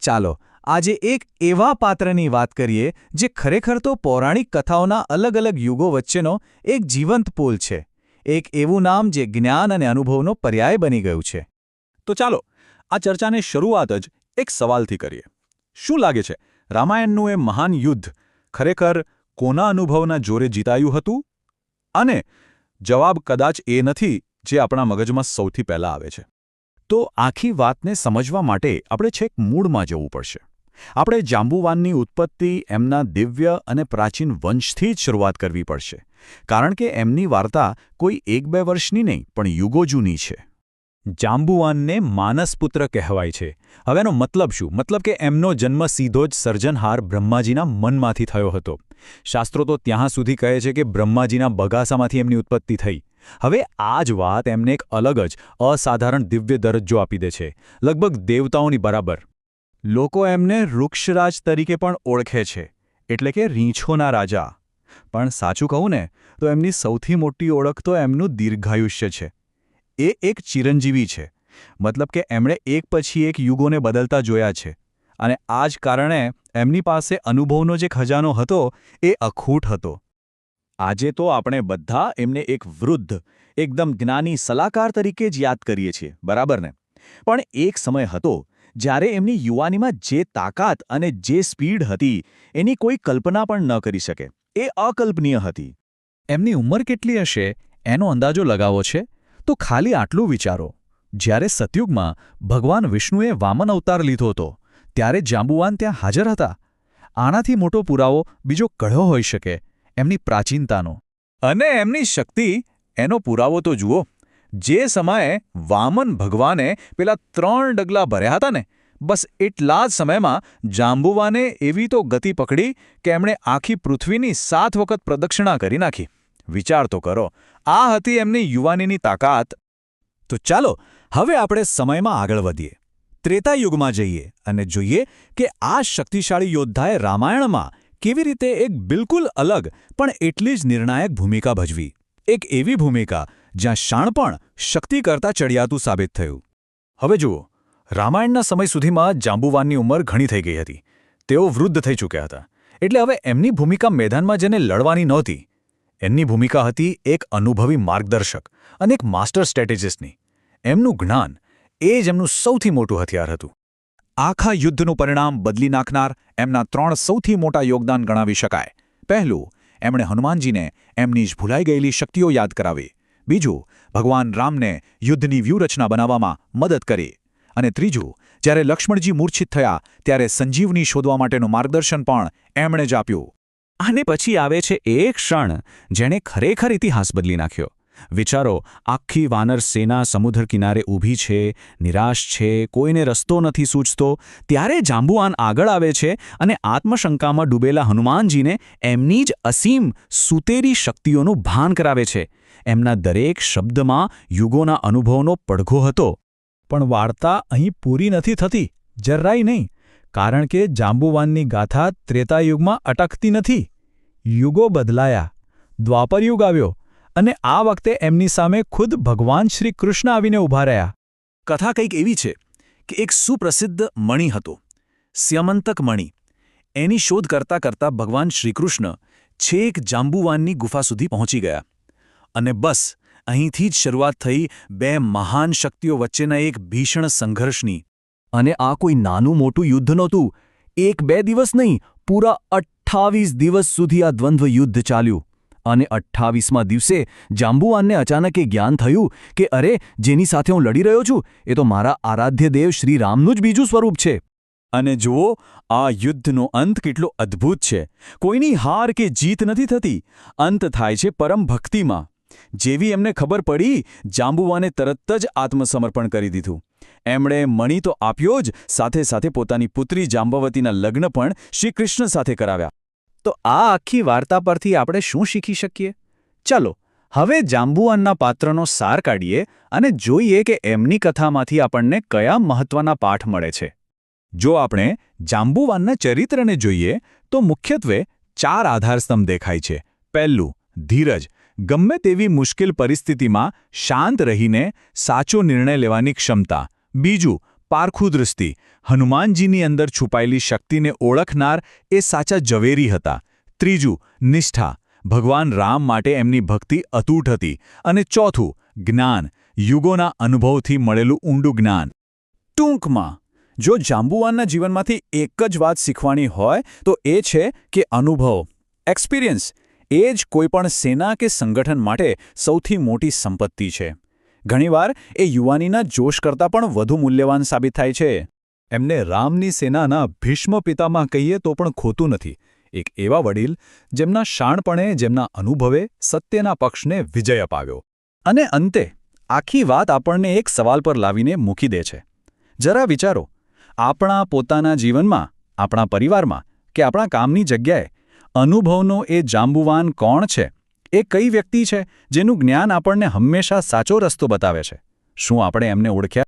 ચાલો આજે એક એવા પાત્રની વાત કરીએ જે ખરેખર તો પૌરાણિક કથાઓના અલગ અલગ યુગો વચ્ચેનો એક જીવંત પુલ છે. એક એવું નામ જે જ્ઞાન અને અનુભવનો પર્યાય બની ગયું છે. તો ચાલો આ ચર્ચાને શરૂઆત જ એક સવાલથી કરીએ. શું લાગે છે, રામાયણનું એ મહાન યુદ્ધ ખરેખર કોના અનુભવના જોરે જીતાયું હતું? અને જવાબ કદાચ એ નથી જે આપણા મગજમાં સૌથી પહેલાં આવે છે. તો આખી વાતને સમજવા માટે આપણે છેક મૂળમાં જવું પડશે. આપણે જાંબુવાનની ઉત્પત્તિ એમના દિવ્ય અને પ્રાચીન વંશથી જ શરૂઆત કરવી પડશે, કારણ કે એમની વાર્તા કોઈ 1-2 વર્ષની નહીં પણ યુગો જૂની છે. જાંબુવાનને માનસપુત્ર કહેવાય છે. હવે એનો મતલબ શું? મતલબ કે એમનો જન્મ સીધો જ સર્જનહાર બ્રહ્માજીના મનમાંથી થયો હતો. શાસ્ત્રો તો ત્યાં સુધી કહે છે કે બ્રહ્માજીના બગાસામાંથી એમની ઉત્પત્તિ થઈ. હવે આ જ વાત એમને એક અલગ જ અસાધારણ દિવ્ય દરજ્જો આપી દે છે, લગભગ દેવતાઓની બરાબર. લોકો એમને વૃક્ષરાજ તરીકે પણ ઓળખે છે, એટલે કે રીંછોના રાજા. પણ સાચું કહું ને તો એમની સૌથી મોટી ઓળખ તો એમનું દીર્ઘાયુષ્ય છે. એ એક ચિરંજીવી છે, મતલબ કે એમણે એક પછી એક યુગોને બદલતા જોયા છે. અને આ જ કારણે એમની પાસે અનુભવનો જે ખજાનો હતો એ અખૂટ હતો. આજે તો આપણે બધા એમને એક વૃદ્ધ, એકદમ જ્ઞાની સલાહકાર તરીકે જ યાદ કરીએ છીએ, બરાબર ને? પણ એક સમય હતો જ્યારે એમની યુવાનીમાં જે તાકાત અને જે સ્પીડ હતી એની કોઈ કલ્પના પણ ન કરી શકે. એ અકલ્પનીય હતી. એમની ઉંમર કેટલી હશે એનો અંદાજો લગાવો છે તો ખાલી આટલું વિચારો. જ્યારે સતયુગમાં ભગવાન વિષ્ણુએ વામન અવતાર લીધો હતો ત્યારે જાંબુવાન ત્યાં હાજર હતા. આનાથી મોટો પુરાવો બીજો કયો હોઈ શકે એમની પ્રાચીનતાનો? અને એમની શક્તિ, એનો પુરાવો તો જુઓ. જે સમયે વામન ભગવાને પેલા 3 ડગલા ભર્યા હતા ને, બસ એટલા જ સમયમાં જાંબુવાને એવી તો ગતિ પકડી કે એમણે આખી પૃથ્વીની 7 વખત પ્રદક્ષિણા કરી નાખી. વિચાર તો કરો, આ હતી એમની યુવાનીની તાકાત. તો ચાલો હવે આપણે સમયમાં આગળ વધીએ, ત્રેતાયુગમાં જઈએ અને જોઈએ કે આ શક્તિશાળી યોદ્ધાએ રામાયણમાં કેવી રીતે એક બિલકુલ અલગ પણ એટલી જ નિર્ણાયક ભૂમિકા ભજવી. એક એવી ભૂમિકા જ્યાં શાણપણ શક્તિ કરતાં ચડિયાતું સાબિત થયું. હવે જુઓ, રામાયણના સમય સુધીમાં જાંબુવાનની ઉંમર ઘણી થઈ ગઈ હતી. તેઓ વૃદ્ધ થઈ ચૂક્યા હતા. એટલે હવે એમની ભૂમિકા મેદાનમાં જેને લડવાની નહોતી. એમની ભૂમિકા હતી એક અનુભવી માર્ગદર્શક અને એક માસ્ટર સ્ટ્રેટેજિસ્ટની. એમનું જ્ઞાન એ જ એમનું સૌથી મોટું હથિયાર હતું. આખા યુદ્ધનું પરિણામ બદલી નાખનાર એમના 3 સૌથી મોટા યોગદાન ગણાવી શકાય. પહેલું, એમણે હનુમાનજીને એમની જ ભૂલાઈ ગયેલી શક્તિઓ યાદ કરાવી. બીજું, ભગવાન રામને યુદ્ધની વ્યૂહરચના બનાવવામાં મદદ કરી. અને ત્રીજું, જ્યારે લક્ષ્મણજી મૂર્છિત થયા ત્યારે સંજીવની શોધવા માટેનું માર્ગદર્શન પણ એમણે જ આપ્યું. અને પછી આવે છે એ ક્ષણ જેણે ખરેખર ઇતિહાસ બદલી નાખ્યો. વિચારો, આખી વાનર સેના સમુદ્ર કિનારે ઊભી છે, નિરાશ છે, કોઈને રસ્તો નથી સૂચતો, ત્યારે જાંબુવાન આગળ આવે છે અને આત્મશંકામાં ડૂબેલા હનુમાનજીને એમની જ અસીમ સુતેરી શક્તિઓનું ભાન કરાવે છે. એમના દરેક શબ્દમાં યુગોના અનુભવનો પડઘો હતો. પણ વાર્તા અહીં પૂરી નથી થતી, જરાય નહીં. કારણ કે જાંબુવાનની ગાથા ત્રેતાયુગમાં અટકતી નથી. યુગો બદલાયા, દ્વાપરયુગ આવ્યો અને આ વખતે એમની સામે ખુદ ભગવાન શ્રી કૃષ્ણ આવીને ઊભા રહ્યા. કથા કંઈક એવી છે કે એક સુપ્રસિદ્ધ મણિ હતો, સ્યમંતક મણિ. એની શોધ કરતાં કરતાં ભગવાન શ્રીકૃષ્ણ છેક જાંબુવાનની ગુફા સુધી પહોંચી ગયા. અને બસ અહીંથી જ શરૂઆત થઈ 2 મહાન શક્તિઓ વચ્ચેના એક ભીષણ સંઘર્ષની. અને આ કોઈ નાનું મોટું યુદ્ધ નહોતું. 1-2 દિવસ નહીં, પૂરા 28 દિવસ સુધી આ દ્વંદ્વ યુદ્ધ ચાલ્યું. અને 28મા દિવસે જાંબુવાનને અચાનક એ જ્ઞાન થયું કે અરે, જેની સાથે હું લડી રહ્યો છું એ તો મારા આરાધ્ય દેવ શ્રીરામનું જ બીજું સ્વરૂપ છે. અને જુઓ, આ યુદ્ધનો અંત કેટલો અદ્ભુત છે. કોઈની હાર કે જીત નથી થતી. અંત થાય છે પરમ ભક્તિમાં. જેવી એમને ખબર પડી, જાંબુવાને તરત જ આત્મસમર્પણ કરી દીધું. એમણે મણિ તો આપ્યો જ, સાથે સાથે પોતાની પુત્રી જાંબવતીના લગ્ન પણ શ્રીકૃષ્ણ સાથે કરાવ્યા. તો આ આખી વાર્તા પરથી આપણે શું શીખી શકીએ? ચાલો હવે જાંબુવાનના પાત્રનો સાર કાઢીએ અને જોઈએ કે એમની કથામાંથી આપણને કયા મહત્વના પાઠ મળે છે. જો આપણે જાંબુવાનના ચરિત્રને જોઈએ તો મુખ્યત્વે 4 આધારસ્તંભ દેખાય છે. પહેલું, ધીરજ. ગમે તેવી મુશ્કેલ પરિસ્થિતિમાં શાંત રહીને સાચો નિર્ણય લેવાની ક્ષમતા. બીજું, પારખું દૃષ્ટિ, હનુમાનજીની અંદર છુપાયેલી શક્તિને ઓળખનાર એ સાચા ઝવેરી હતા. ત્રીજું, નિષ્ઠા, ભગવાન રામ માટે એમની ભક્તિ અતૂટ હતી. અને ચોથું, જ્ઞાન, યુગોના અનુભવથી મળેલું ઊંડું જ્ઞાન. ટૂંકમાં, જો જાંબુવાનના જીવનમાંથી એક જ વાત શીખવાની હોય તો એ છે કે અનુભવ, એક્સપિરિયન્સ, એ જ કોઈપણ સેના કે સંગઠન માટે સૌથી મોટી સંપત્તિ છે. ઘણીવાર એ યુવાનીના જોશ કરતાં પણ વધુ મૂલ્યવાન સાબિત થાય છે. એમને રામની સેનાના ભીષ્મ પિતામાં કહીએ તો પણ ખોટું નથી. એક એવા વડીલ જેમના શાણપણે, જેમના અનુભવે સત્યના પક્ષને વિજય અપાવ્યો. અને અંતે આખી વાત આપણને એક સવાલ પર લાવીને મૂકી દે છે. જરા વિચારો, આપણા પોતાના જીવનમાં, આપણા પરિવારમાં કે આપણા કામની જગ્યાએ અનુભવનો એ જાંબુવાન કોણ છે? એ કઈ વ્યક્તિ છે જેનું જ્ઞાન આપણને હંમેશા સાચો રસ્તો બતાવે છે? શું આપણે એમને ઓળખ્યા?